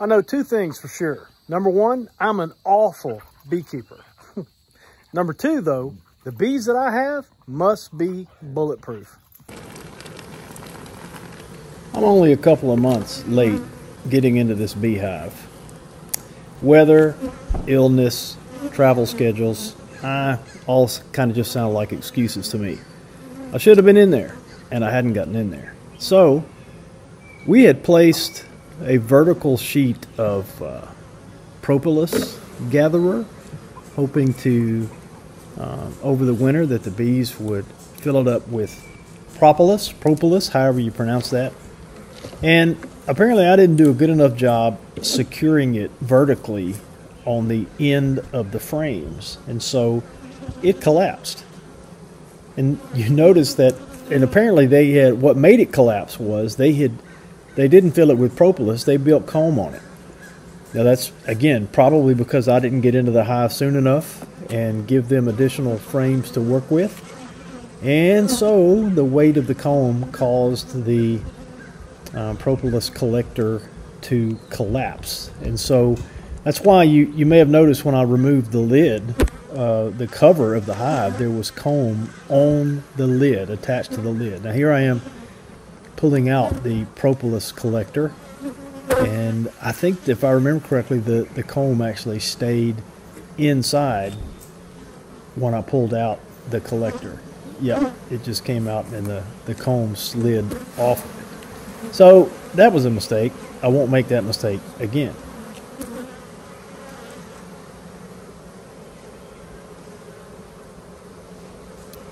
I know two things for sure. Number one, I'm an awful beekeeper. Number two, though, the bees that I have must be bulletproof. I'm only a couple of months late getting into this beehive. Weather, illness, travel schedules, all kind of just sound like excuses to me. I should have been in there, and I hadn't gotten in there. So, we had placed a vertical sheet of propolis gatherer, hoping to, over the winter, that the bees would fill it up with propolis, however you pronounce that. And apparently I didn't do a good enough job securing it vertically on the end of the frames, and so it collapsed. And you notice that, and apparently they had, what made it collapse was they didn't fill it with propolis, they built comb on it. Now that's, again, probably because I didn't get into the hive soon enough and give them additional frames to work with. And so the weight of the comb caused the propolis collector to collapse. And so that's why you may have noticed when I removed the lid, the cover of the hive, there was comb on the lid, attached to the lid. Now here I am pulling out the propolis collector, and I think if I remember correctly, the comb actually stayed inside when I pulled out the collector. Yeah, it just came out and the comb slid off of it. So that was a mistake. I won't make that mistake again.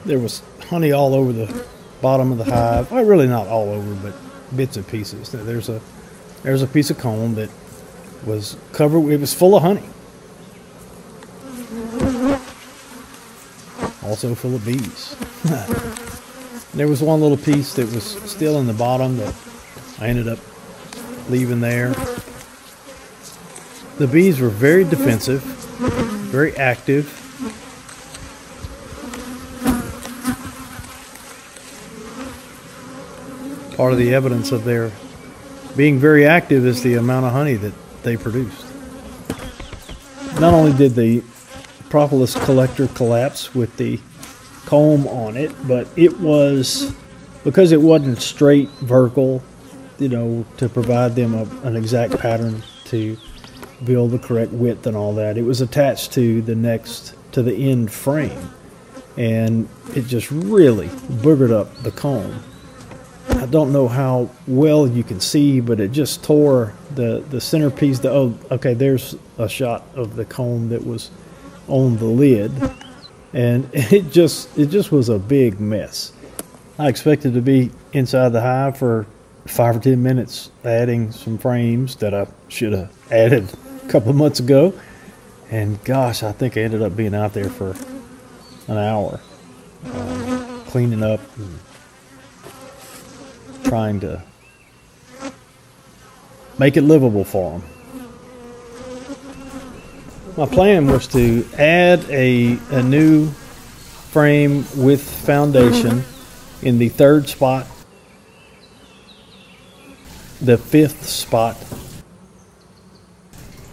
There was honey all over the bottom of the hive. Well, really not all over, but bits and pieces. There's a piece of comb that was covered. It was full of honey. Also full of bees. There was one little piece that was still in the bottom that I ended up leaving there. The bees were very defensive, very active. Part of the evidence of their being very active is the amount of honey that they produced. Not only did the propolis collector collapse with the comb on it, but it was, because it wasn't straight vertical, you know, to provide them an exact pattern to build the correct width and all that. It was attached to the end frame, and it just really boogered up the comb. I don't know how well you can see, but it just tore the centerpiece. Oh, okay, there's a shot of the comb that was on the lid, and it just was a big mess. I expected to be inside the hive for 5 or 10 minutes adding some frames that I should have added a couple of months ago, and gosh, I think I ended up being out there for an hour cleaning up and trying to make it livable for them. My plan was to add a new frame with foundation in the 3rd spot, the 5th spot,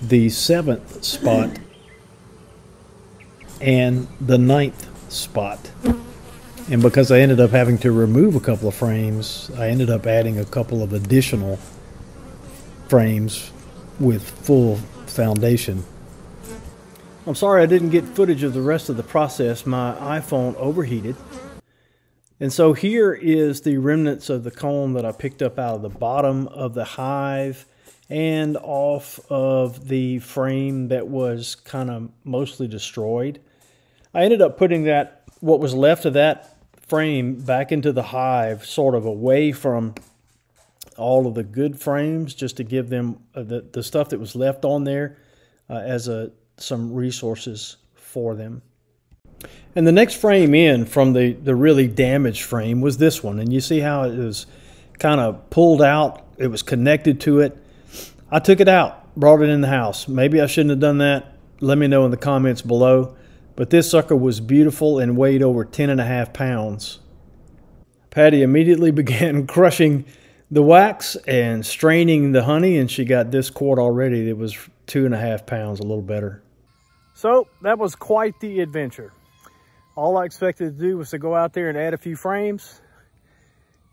the 7th spot, and the 9th spot. And because I ended up having to remove a couple of frames, I ended up adding a couple of additional frames with full foundation. I'm sorry I didn't get footage of the rest of the process. My iPhone overheated. And so here is the remnants of the comb that I picked up out of the bottom of the hive and off of the frame that was kind of mostly destroyed. I ended up putting what was left of that frame back into the hive, sort of away from all of the good frames, just to give them the stuff that was left on there as some resources for them. And the next frame in from the really damaged frame was this one, and you see how it was kind of pulled out. It was connected to it. I took it out, brought it in the house. Maybe I shouldn't have done that. Let me know in the comments below. But this sucker was beautiful and weighed over 10.5 pounds. Patty immediately began crushing the wax and straining the honey, and she got this quart already that was 2.5 pounds, a little better. So that was quite the adventure. All I expected to do was to go out there and add a few frames.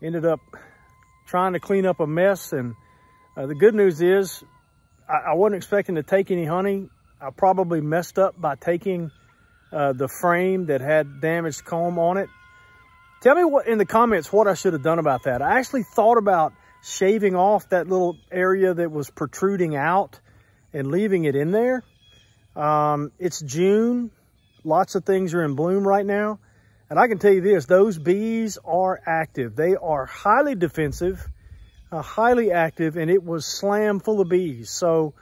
Ended up trying to clean up a mess, and the good news is I wasn't expecting to take any honey. I probably messed up by taking the frame that had damaged comb on it. Tell me what in the comments what I should have done about that. I actually thought about shaving off that little area that was protruding out and leaving it in there. It's June. Lots of things are in bloom right now. And I can tell you this, those bees are active. They are highly defensive, highly active, and it was slam full of bees. So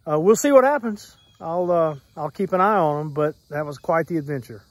we'll see what happens. I'll keep an eye on them, but that was quite the adventure.